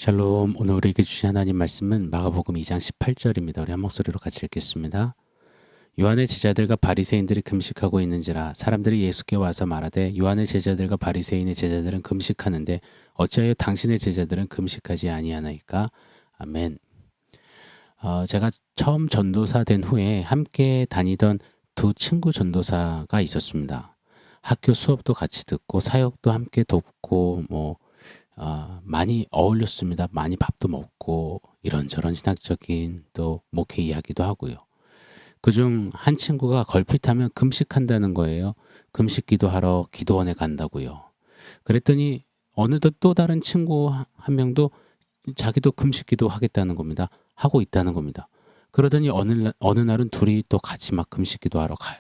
샬롬. 오늘 우리에게 주신 하나님 말씀은 마가복음 2장 18절입니다. 우리 한 목소리로 같이 읽겠습니다. 요한의 제자들과 바리새인들이 금식하고 있는지라 사람들이 예수께 와서 말하되 요한의 제자들과 바리새인의 제자들은 금식하는데 어찌하여 당신의 제자들은 금식하지 아니하나이까? 아멘. 제가 처음 전도사 된 후에 함께 다니던 두 친구 전도사가 있었습니다. 학교 수업도 같이 듣고 사역도 함께 돕고 많이 어울렸습니다. 많이 밥도 먹고 이런저런 신학적인 또 목회 이야기도 하고요. 그중 한 친구가 걸핏하면 금식한다는 거예요. 금식 기도하러 기도원에 간다고요. 그랬더니 어느덧 또 다른 친구 한 명도 자기도 금식 기도하겠다는 겁니다. 하고 있다는 겁니다. 그러더니 어느 날은 둘이 또 같이 막 금식 기도하러 가요.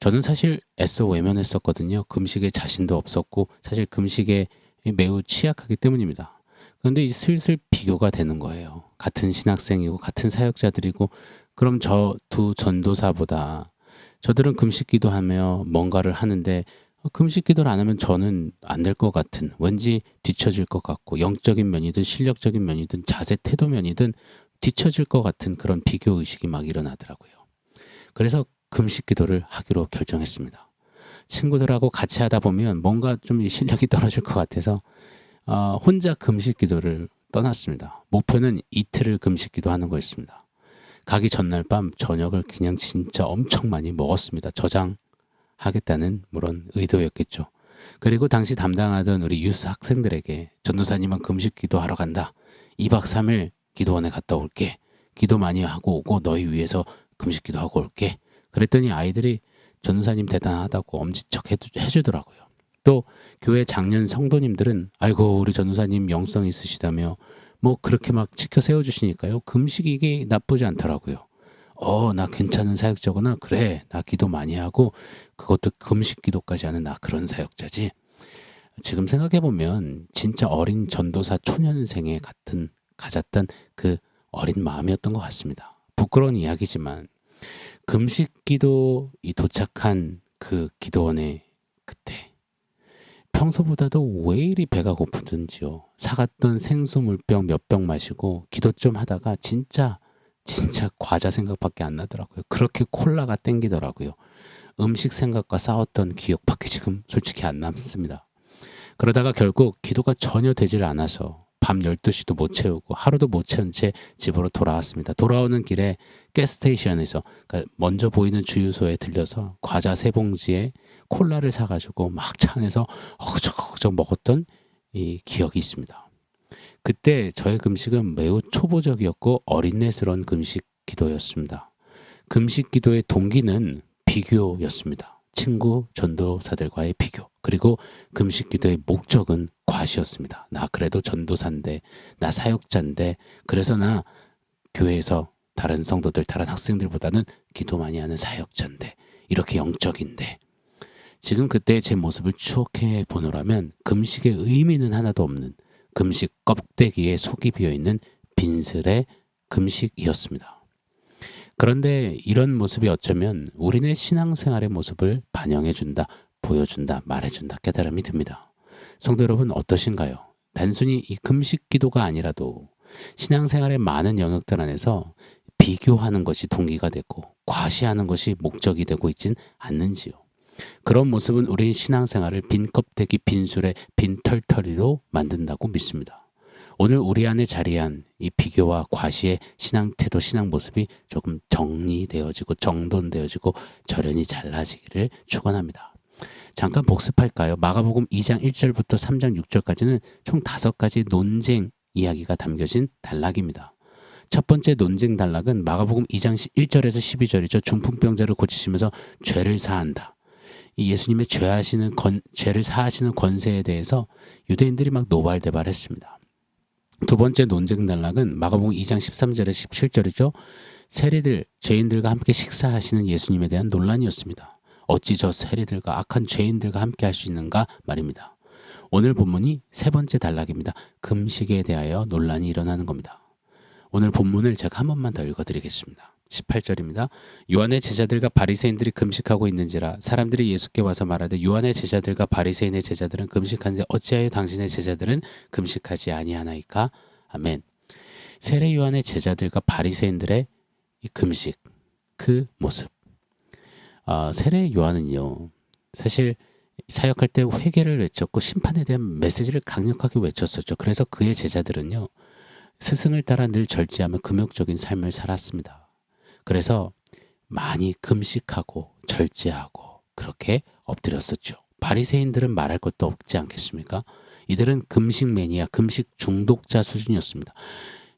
저는 사실 애써 외면했었거든요. 금식에 자신도 없었고 사실 금식에 매우 취약하기 때문입니다. 그런데 슬슬 비교가 되는 거예요. 같은 신학생이고 같은 사역자들이고 그럼 저 두 전도사보다 저들은 금식 기도하며 뭔가를 하는데 금식 기도를 안 하면 저는 안 될 것 같은, 왠지 뒤처질 것 같고 영적인 면이든 실력적인 면이든 자세 태도 면이든 뒤처질 것 같은 그런 비교 의식이 막 일어나더라고요. 그래서 금식 기도를 하기로 결정했습니다. 친구들하고 같이 하다 보면 뭔가 좀 실력이 떨어질 것 같아서 혼자 금식 기도를 떠났습니다. 목표는 이틀을 금식 기도하는 거였습니다. 가기 전날 밤 저녁을 그냥 진짜 엄청 많이 먹었습니다. 저장하겠다는 물론 의도였겠죠. 그리고 당시 담당하던 우리 유스 학생들에게 전도사님은 금식 기도하러 간다. 2박 3일 기도원에 갔다 올게. 기도 많이 하고 오고 너희 위해서 금식 기도하고 올게. 그랬더니 아이들이 전도사님 대단하다고 엄지척 해주더라고요. 또 교회 장년 성도님들은 아이고 우리 전도사님 영성 있으시다며 그렇게 막 지켜 세워주시니까요. 금식이 이게 나쁘지 않더라고요. 나 괜찮은 사역자구나. 그래, 나 기도 많이 하고 그것도 금식 기도까지 하는 나 그런 사역자지. 지금 생각해보면 진짜 어린 전도사 초년생에 가졌던 그 어린 마음이었던 것 같습니다. 부끄러운 이야기지만 금식 기도 도착한 그 기도원에 그때 평소보다도 왜 이리 배가 고프든지요. 사갔던 생수 물병 몇 병 마시고 기도 좀 하다가 진짜 과자 생각밖에 안 나더라고요. 그렇게 콜라가 땡기더라고요. 음식 생각과 싸웠던 기억밖에 지금 솔직히 안 남습니다. 그러다가 결국 기도가 전혀 되질 않아서 밤 12시도 못 채우고 하루도 못 채운 채 집으로 돌아왔습니다. 돌아오는 길에 가스스테이션에서 그러니까 먼저 보이는 주유소에 들려서 과자 3봉지에 콜라를 사가지고 막 차 안에서 허우적허우적 먹었던 이 기억이 있습니다. 그때 저의 금식은 매우 초보적이었고 어린애스러운 금식 기도였습니다. 금식 기도의 동기는 비교였습니다. 친구 전도사들과의 비교. 그리고 금식 기도의 목적은 과시였습니다. 나 그래도 전도사인데, 나 사역자인데, 그래서 나 교회에서 다른 성도들, 다른 학생들보다는 기도 많이 하는 사역자인데, 이렇게 영적인데. 지금 그때의 제 모습을 추억해 보노라면 금식의 의미는 하나도 없는 금식 껍데기에 속이 비어있는 빈슬의 금식이었습니다. 그런데 이런 모습이 어쩌면 우리네 신앙생활의 모습을 반영해준다, 보여준다, 말해준다 깨달음이 듭니다. 성도 여러분 어떠신가요? 단순히 이 금식 기도가 아니라도 신앙생활의 많은 영역들 안에서 비교하는 것이 동기가 되고 과시하는 것이 목적이 되고 있진 않는지요. 그런 모습은 우리 신앙생활을 빈 껍데기, 빈술에 빈 털털이로 만든다고 믿습니다. 오늘 우리 안에 자리한 이 비교와 과시의 신앙 태도, 신앙 모습이 조금 정리되어지고 정돈되어지고 절연히 잘라지기를 축원합니다. 잠깐 복습할까요? 마가복음 2장 1절부터 3장 6절까지는 총 5가지 논쟁 이야기가 담겨진 단락입니다. 첫 번째 논쟁 단락은 마가복음 2장 1절에서 12절이죠. 중풍병자를 고치시면서 죄를 사한다. 이 예수님의 죄를 사하시는 권세에 대해서 유대인들이 막 노발대발했습니다. 두 번째 논쟁 단락은 마가복음 2장 13절에서 17절이죠. 세리들, 죄인들과 함께 식사하시는 예수님에 대한 논란이었습니다. 어찌 저 세리들과 악한 죄인들과 함께 할 수 있는가 말입니다. 오늘 본문이 세 번째 단락입니다. 금식에 대하여 논란이 일어나는 겁니다. 오늘 본문을 제가 한 번만 더 읽어드리겠습니다. 18절입니다. 요한의 제자들과 바리새인들이 금식하고 있는지라 사람들이 예수께 와서 말하되 요한의 제자들과 바리새인의 제자들은 금식하는데 어찌하여 당신의 제자들은 금식하지 아니하나이까? 아멘. 세례 요한의 제자들과 바리새인들의 이 금식, 그 모습. 세례 요한은요, 사실 사역할 때 회개를 외쳤고 심판에 대한 메시지를 강력하게 외쳤었죠. 그래서 그의 제자들은요, 스승을 따라 늘 절제하며 금욕적인 삶을 살았습니다. 그래서 많이 금식하고 절제하고 그렇게 엎드렸었죠. 바리새인들은 말할 것도 없지 않겠습니까? 이들은 금식 매니아, 금식 중독자 수준이었습니다.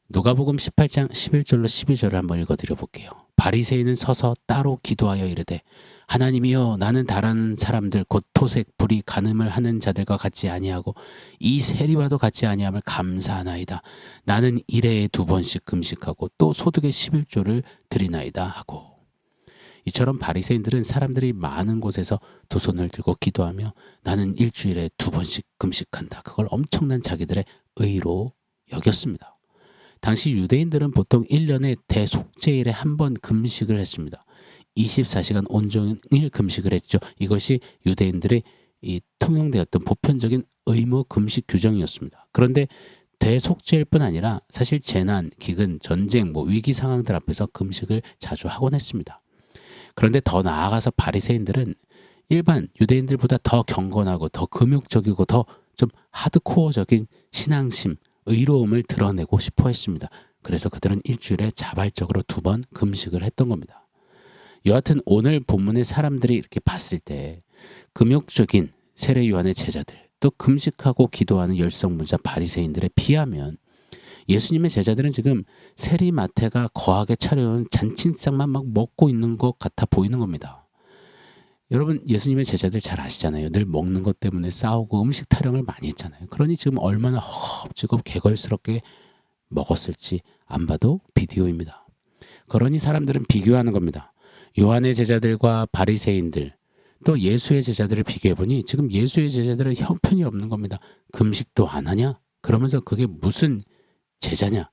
누가복음 18장 11절로 12절을 한번 읽어드려 볼게요. 바리새인은 서서 따로 기도하여 이르되 하나님이여 나는 다른 사람들 곧 토색, 불의, 간음을 하는 자들과 같지 아니하고 이 세리와도 같지 아니함을 감사하나이다. 나는 일해에 2번씩 금식하고 또 소득의 11조를 드리나이다 하고. 이처럼 바리새인들은 사람들이 많은 곳에서 두 손을 들고 기도하며 나는 일주일에 2번씩 금식한다. 그걸 엄청난 자기들의 의로 여겼습니다. 당시 유대인들은 보통 1년에 대속죄일에 한 번 금식을 했습니다. 24시간 온종일 금식을 했죠. 이것이 유대인들의 이 통용되었던 보편적인 의무 금식 규정이었습니다. 그런데 대속죄일 뿐 아니라 사실 재난, 기근, 전쟁, 위기 상황들 앞에서 금식을 자주 하곤 했습니다. 그런데 더 나아가서 바리새인들은 일반 유대인들보다 더 경건하고 더 금욕적이고 더 좀 하드코어적인 신앙심, 의로움을 드러내고 싶어 했습니다. 그래서 그들은 일주일에 자발적으로 2번 금식을 했던 겁니다. 여하튼 오늘 본문의 사람들이 이렇게 봤을 때 금욕적인 세례 요한의 제자들, 또 금식하고 기도하는 열성부자 바리새인들에 비하면 예수님의 제자들은 지금 세리마태가 거하게 차려온 잔치상만 막 먹고 있는 것 같아 보이는 겁니다. 여러분, 예수님의 제자들 잘 아시잖아요. 늘 먹는 것 때문에 싸우고 음식 타령을 많이 했잖아요. 그러니 지금 얼마나 허겁지겁 개걸스럽게 먹었을지 안 봐도 비디오입니다. 그러니 사람들은 비교하는 겁니다. 요한의 제자들과 바리새인들, 또 예수의 제자들을 비교해보니 지금 예수의 제자들은 형편이 없는 겁니다. 금식도 안 하냐? 그러면서 그게 무슨 제자냐?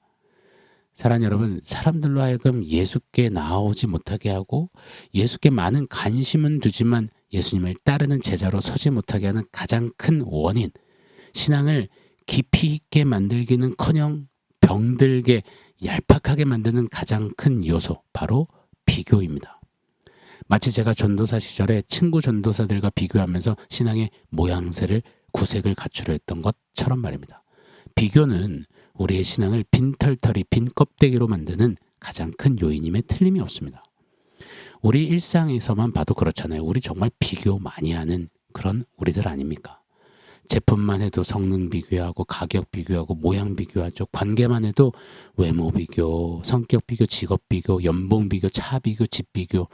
사랑하는 여러분, 사람들로 하여금 예수께 나아오지 못하게 하고 예수께 많은 관심은 두지만 예수님을 따르는 제자로 서지 못하게 하는 가장 큰 원인, 신앙을 깊이 있게 만들기는커녕 병들게 얄팍하게 만드는 가장 큰 요소, 바로 비교입니다. 마치 제가 전도사 시절에 친구 전도사들과 비교하면서 신앙의 모양새를 구색을 갖추려 했던 것처럼 말입니다. 비교는 우리의 신앙을 빈털터리, 빈 껍데기로 만드는 가장 큰 요인임에 틀림이 없습니다. 우리 일상에서만 봐도 그렇잖아요. 우리 정말 비교 많이 하는 그런 우리들 아닙니까? 제품만 해도 성능 비교하고 가격 비교하고 모양 비교하죠. 관계만 해도 외모 비교, 성격 비교, 직업 비교, 연봉 비교, 차 비교, 집 비교,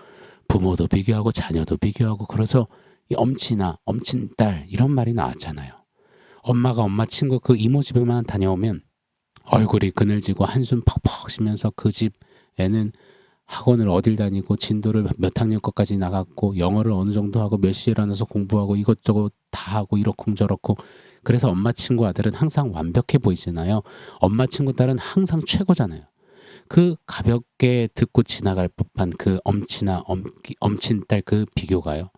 부모도 비교하고 자녀도 비교하고. 그래서 이 엄친아, 엄친딸 이런 말이 나왔잖아요. 엄마가 엄마 친구 그 이모 집에만 다녀오면 얼굴이 그늘지고 한숨 퍽퍽 쉬면서 그 집 애는 학원을 어딜 다니고 진도를 몇 학년 것까지 나갔고 영어를 어느 정도 하고 몇 시에 일어나서 공부하고 이것저것 다 하고 이렇고 저렇고. 그래서 엄마 친구 아들은 항상 완벽해 보이잖아요. 엄마 친구 딸은 항상 최고잖아요. 그 가볍게 듣고 지나갈 법한 그 엄친아 엄친딸 그 비교가요,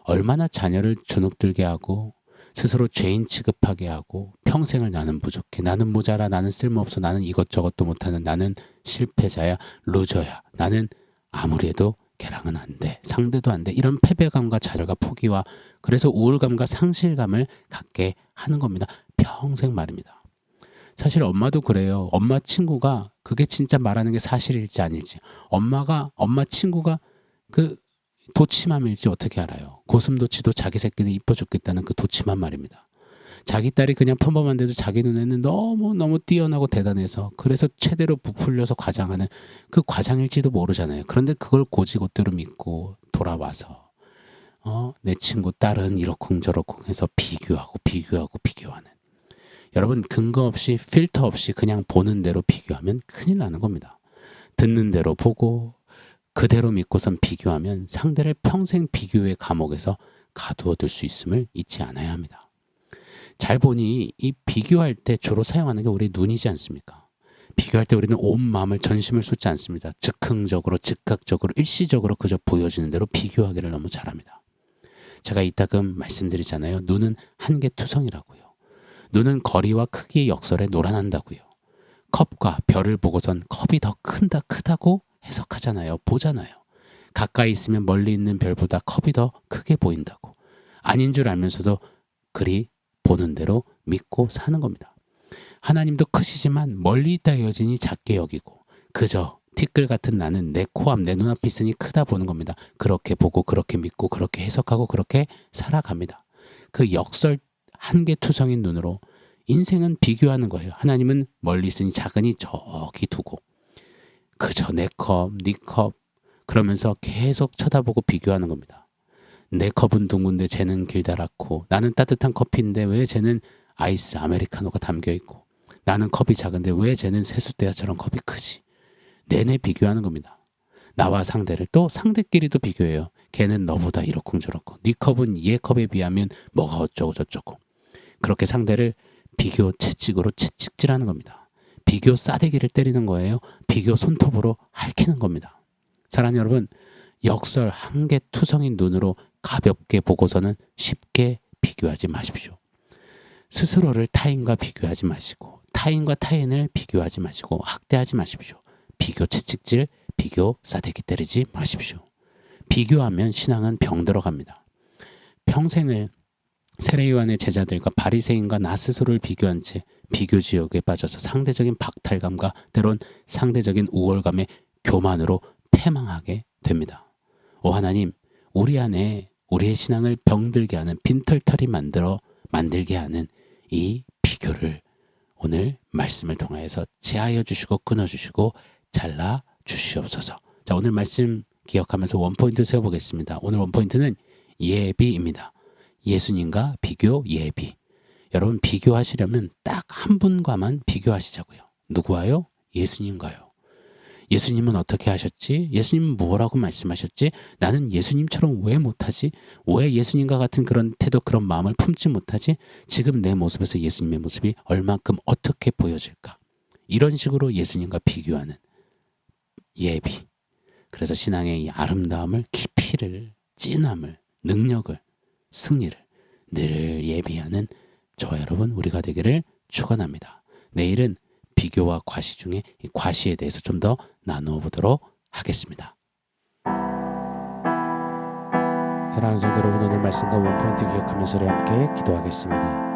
얼마나 자녀를 주눅들게 하고 스스로 죄인 취급하게 하고 평생을 나는 부족해, 나는 모자라, 나는 쓸모없어, 나는 이것저것도 못하는, 나는 실패자야, 루저야, 나는 아무리 해도 걔랑은 안 돼, 상대도 안 돼, 이런 패배감과 좌절과 포기와 그래서 우울감과 상실감을 갖게 하는 겁니다. 평생 말입니다. 사실 엄마도 그래요. 엄마 친구가 그게 진짜 말하는 게 사실일지 아닐지, 엄마 친구가 그 도치맘일지 어떻게 알아요? 고슴도치도 자기 새끼들 이뻐 죽겠다는 그 도치맘 말입니다. 자기 딸이 그냥 평범한데도 자기 눈에는 너무너무 뛰어나고 대단해서 그래서 최대로 부풀려서 과장하는 그 과장일지도 모르잖아요. 그런데 그걸 고지고대로 믿고 돌아와서 내 친구 딸은 이러쿵저러쿵 해서 비교하는. 여러분, 근거 없이 필터 없이 그냥 보는 대로 비교하면 큰일 나는 겁니다. 듣는 대로 보고 그대로 믿고선 비교하면 상대를 평생 비교의 감옥에서 가두어둘 수 있음을 잊지 않아야 합니다. 잘 보니 이 비교할 때 주로 사용하는 게 우리 눈이지 않습니까? 비교할 때 우리는 온 마음을 전심을 쏟지 않습니다. 즉흥적으로, 즉각적으로, 일시적으로 그저 보여지는 대로 비교하기를 너무 잘합니다. 제가 이따금 말씀드리잖아요. 눈은 한계투성이라고요. 눈은 거리와 크기의 역설에 놀아난다고요. 컵과 별을 보고선 컵이 더 크다고 해석하잖아요. 보잖아요. 가까이 있으면 멀리 있는 별보다 컵이 더 크게 보인다고. 아닌 줄 알면서도 그리 보는 대로 믿고 사는 겁니다. 하나님도 크시지만 멀리 있다 여진이 작게 여기고 그저 티끌 같은 나는 내 코앞 내 눈앞에 있으니 크다 보는 겁니다. 그렇게 보고 그렇게 믿고 그렇게 해석하고 그렇게 살아갑니다. 그 역설 한계투성인 눈으로 인생은 비교하는 거예요. 하나님은 멀리 있으니 작으니 저기 두고 그저 내 컵, 네 컵 그러면서 계속 쳐다보고 비교하는 겁니다. 내 컵은 둥근데 쟤는 길다랗고 나는 따뜻한 커피인데 왜 쟤는 아이스 아메리카노가 담겨있고 나는 컵이 작은데 왜 쟤는 세숫대야처럼 컵이 크지. 내내 비교하는 겁니다. 나와 상대를 또 상대끼리도 비교해요. 걔는 너보다 이렇쿵저렇고 네 컵은 얘 컵에 비하면 뭐가 어쩌고 저쩌고 그렇게 상대를 비교 채찍으로 채찍질하는 겁니다. 비교 싸대기를 때리는 거예요. 비교 손톱으로 핥히는 겁니다. 사랑하는 여러분, 역설 한계투성인 눈으로 가볍게 보고서는 쉽게 비교하지 마십시오. 스스로를 타인과 비교하지 마시고 타인과 타인을 비교하지 마시고 학대하지 마십시오. 비교 채찍질, 비교 싸대기 때리지 마십시오. 비교하면 신앙은 병들어갑니다. 평생을 세례요한의 제자들과 바리새인과 나 스스로를 비교한 채 비교 지옥에 빠져서 상대적인 박탈감과 때론 상대적인 우월감의 교만으로 패망하게 됩니다. 오 하나님, 우리 안에 우리의 신앙을 병들게 하는 빈털털이 만들게 하는 이 비교를 오늘 말씀을 통하여서 제하여 주시고 끊어주시고 잘라 주시옵소서. 자, 오늘 말씀 기억하면서 원포인트 세워보겠습니다. 오늘 원포인트는 예비입니다. 예수님과 비교 예비. 여러분 비교하시려면 딱 한 분과만 비교하시자고요. 누구와요? 예수님과요. 예수님은 어떻게 하셨지? 예수님은 뭐라고 말씀하셨지? 나는 예수님처럼 왜 못하지? 왜 예수님과 같은 그런 태도 그런 마음을 품지 못하지? 지금 내 모습에서 예수님의 모습이 얼만큼 어떻게 보여질까? 이런 식으로 예수님과 비교하는 예비. 그래서 신앙의 이 아름다움을 깊이를 찐함을 능력을 승리를 늘 예비하는 저와 여러분 우리가 되기를 축원합니다. 내일은 비교와 과시 중에 이 과시에 대해서 좀 더 나누어 보도록 하겠습니다. 사랑하는 성도 여러분, 오늘 말씀과 원포인트 기억하면서 우리 함께 기도하겠습니다.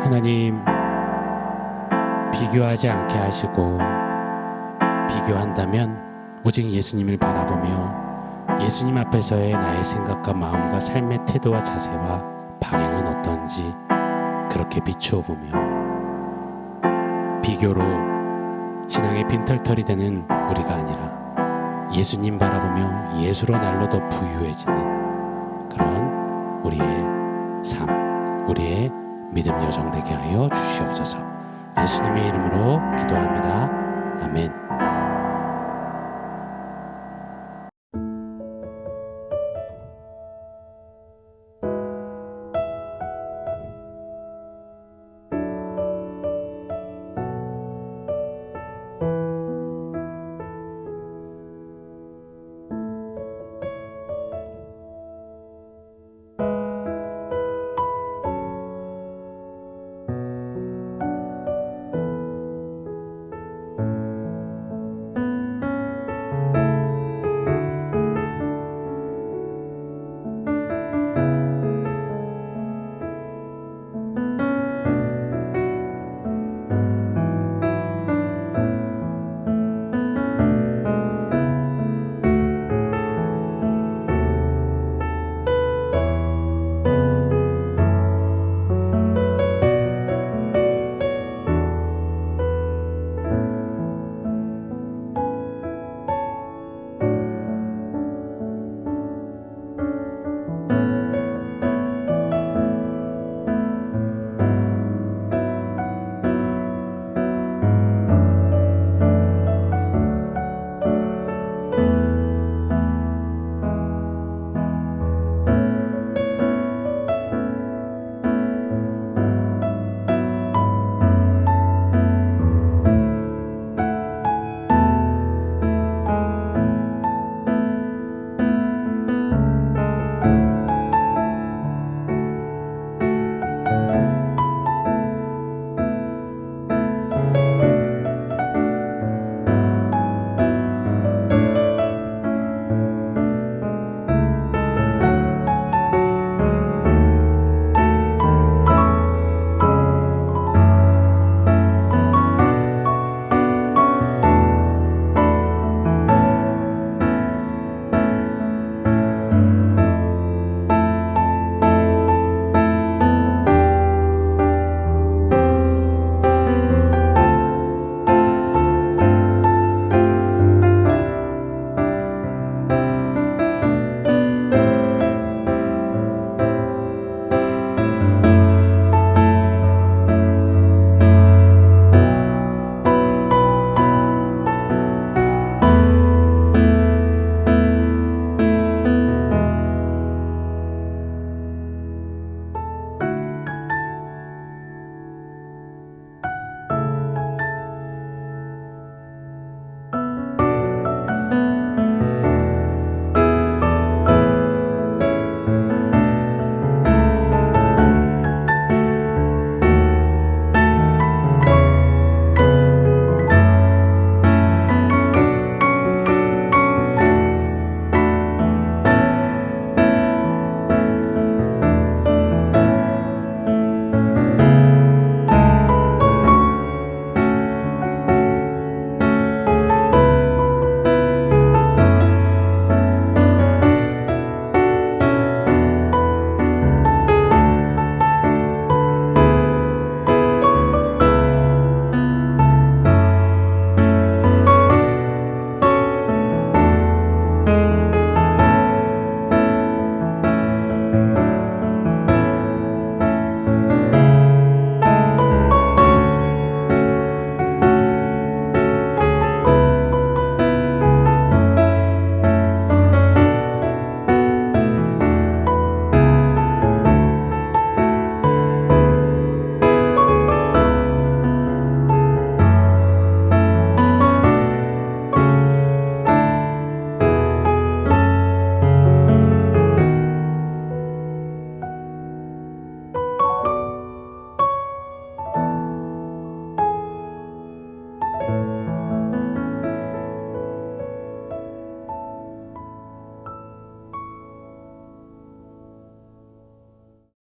하나님, 비교하지 않게 하시고 비교한다면 오직 예수님을 바라보며 예수님 앞에서의 나의 생각과 마음과 삶의 태도와 자세와 방향은 어떤지 그렇게 비추어 보며 비교로 신앙의 빈털털이 되는 우리가 아니라 예수님 바라보며 예수로 날로 더 부유해지는 그런 우리의 삶, 우리의 믿음 여정 되게 하여 주시옵소서. 예수님의 이름으로 기도합니다. 아멘.